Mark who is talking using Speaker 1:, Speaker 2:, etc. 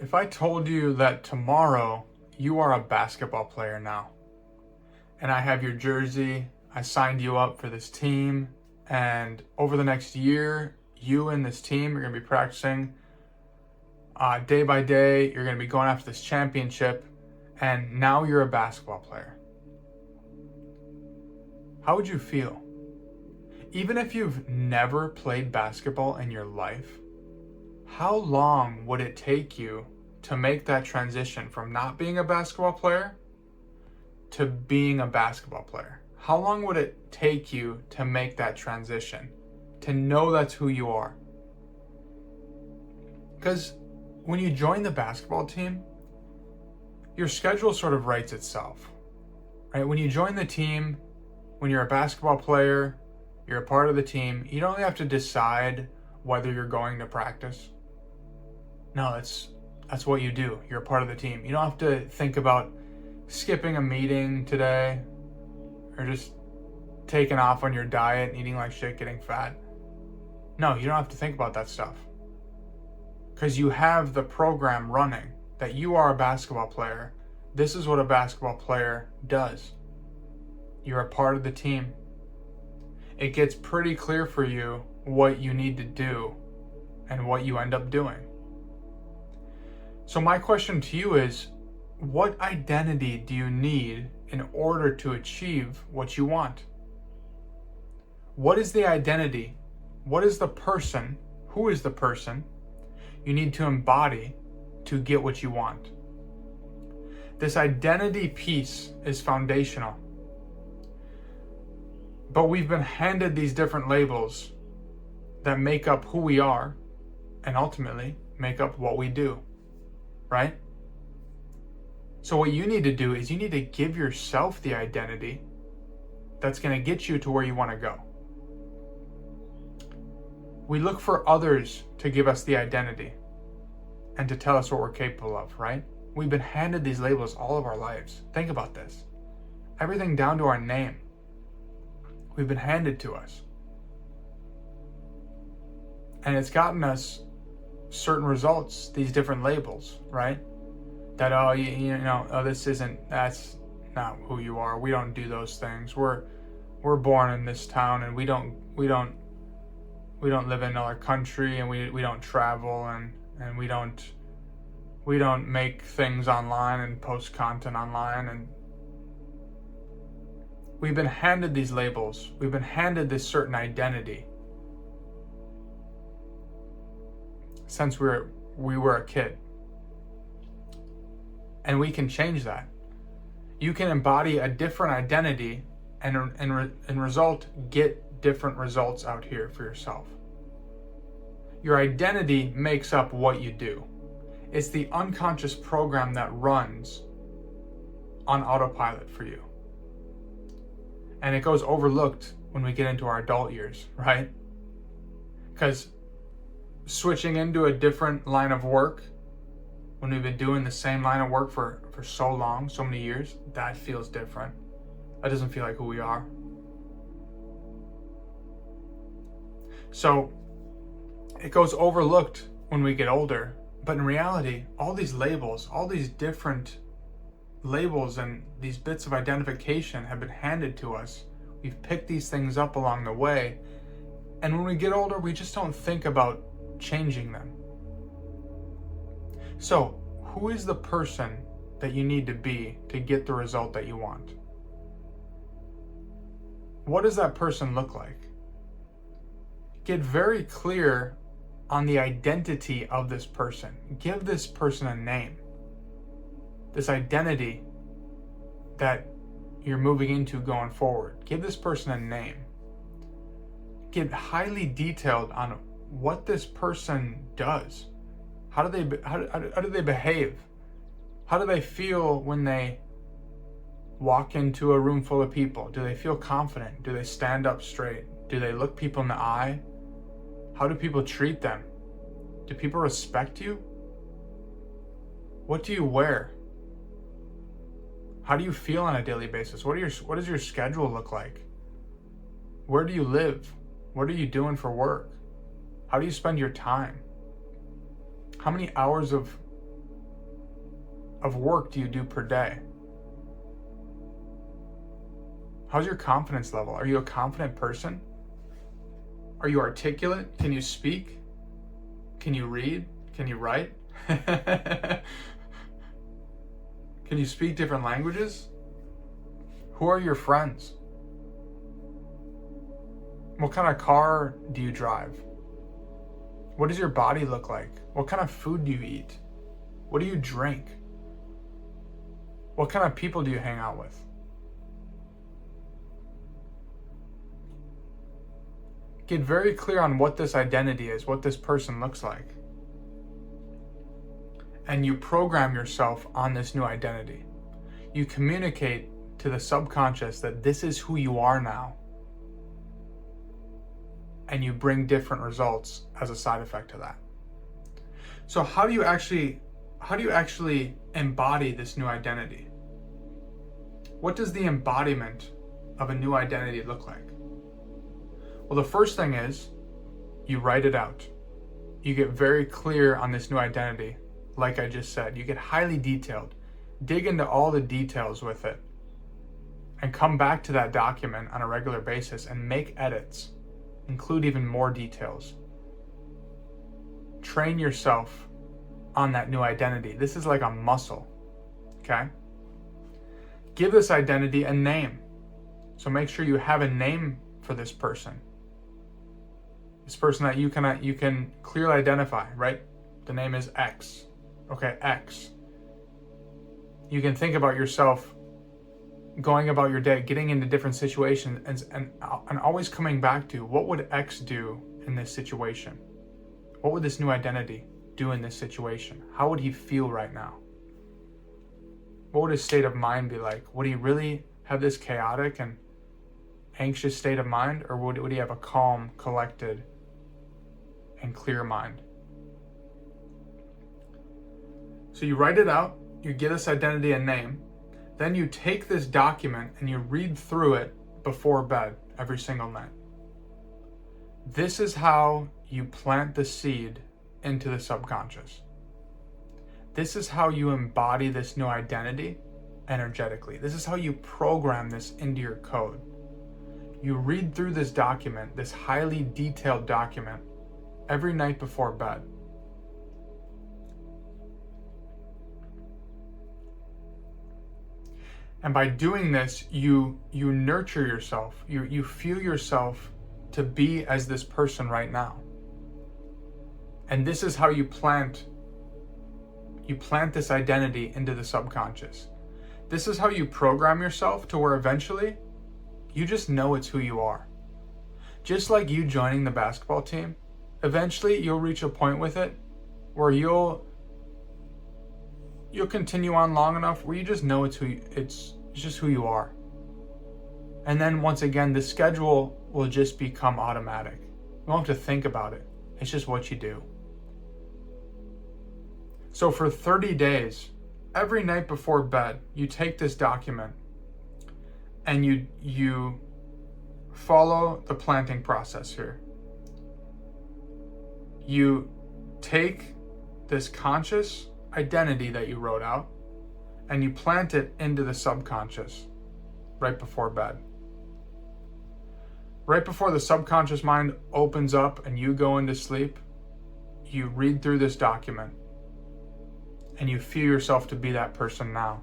Speaker 1: If I told you that tomorrow you are a basketball player now, and I have your jersey, I signed you up for this team, and over the next year, you and this team are going to be practicing day by day, you're going to be going after this championship, and now you're a basketball player. How would you feel? Even if you've never played basketball in your life, how long would it take you to make that transition from not being a basketball player to being a basketball player? How long would it take you to make that transition, to know that's who you are? Because when you join the basketball team, your schedule sort of writes itself, right? When you join the team, when you're a basketball player, you're a part of the team, you don't have to decide whether you're going to practice. No, that's what you do. You're a part of the team. You don't have to think about skipping a meeting today or just taking off on your diet and eating like shit, getting fat. No, you don't have to think about that stuff. Because you have the program running that you are a basketball player. This is what a basketball player does. You're a part of the team. It gets pretty clear for you what you need to do and what you end up doing. So my question to you is, what identity do you need in order to achieve what you want? What is the identity? What is the person? Who is the person you need to embody to get what you want? This identity piece is foundational. But we've been handed these different labels that make up who we are and ultimately make up what we do, right? So what you need to do is you need to give yourself the identity that's going to get you to where you want to go. We look for others to give us the identity and to tell us what we're capable of, right? We've been handed these labels all of our lives. Think about this. Everything down to our name. We've been handed to us. And it's gotten us certain results, these different labels, right? That, that's not who you are. We don't do those things. We're born in this town and we don't live in another country, and we don't travel, and we don't make things online and post content online. And we've been handed these labels. We've been handed this certain identity since we were a kid. And we can change that. You can embody a different identity and result, get different results out here for yourself. Your identity makes up what you do. It's the unconscious program that runs on autopilot for you. And it goes overlooked when we get into our adult years, right? Because switching into a different line of work, when we've been doing the same line of work for so long, so many years, that feels different. That doesn't feel like who we are. So it goes overlooked when we get older. But in reality, all these labels, all these different labels and these bits of identification have been handed to us. We've picked these things up along the way. And when we get older, we just don't think about changing them. So, who is the person that you need to be to get the result that you want? What does that person look like? Get very clear on the identity of this person. Give this person a name. This identity that you're moving into going forward. Give this person a name. Get highly detailed on what this person does. How do they behave? How do they feel when they walk into a room full of people? Do they feel confident? Do they stand up straight? Do they look people in the eye? How do people treat them? Do people respect you? What do you wear? How do you feel on a daily basis? What does your schedule look like? Where do you live? What are you doing for work? How do you spend your time? How many hours of of work do you do per day? How's your confidence level? Are you a confident person? Are you articulate? Can you speak? Can you read? Can you write? Can you speak different languages? Who are your friends? What kind of car do you drive? What does your body look like? What kind of food do you eat? What do you drink? What kind of people do you hang out with? Get very clear on what this identity is, what this person looks like. And you program yourself on this new identity. You communicate to the subconscious that this is who you are now. And you bring different results as a side effect to that. So how do you actually embody this new identity? What does the embodiment of a new identity look like? Well, the first thing is you write it out. You get very clear on this new identity. Like I just said, you get highly detailed. Dig into all the details with it and come back to that document on a regular basis and make edits. Include even more details. Train yourself on that new identity. This is like a muscle, okay? Give this identity a name. So make sure you have a name for this person. This person that you can clearly identify, right? The name is X. Okay, X. You can think about yourself going about your day, getting into different situations and always coming back to what would X do in this situation? What would this new identity do in this situation? How would he feel right now? What would his state of mind be like? Would he really have this chaotic and anxious state of mind, or would he have a calm, collected, and clear mind? So you write it out, you give this identity a name, then you take this document and you read through it before bed every single night. This is how you plant the seed into the subconscious. This is how you embody this new identity energetically. This is how you program this into your code. You read through this document, this highly detailed document, every night before bed. And by doing this, you nurture yourself. You feel yourself to be as this person right now. And this is how you plant this identity into the subconscious. This is how you program yourself to where eventually you just know it's who you are. Just like you joining the basketball team, eventually you'll reach a point with it where you'll continue on long enough where you just know it's just who you are. And then once again, the schedule will just become automatic. You don't have to think about it. It's just what you do. So for 30 days, every night before bed, you take this document and you follow the planting process here. You take this conscious identity that you wrote out and you plant it into the subconscious right before bed. Right before the subconscious mind opens up and you go into sleep, you read through this document and you feel yourself to be that person now.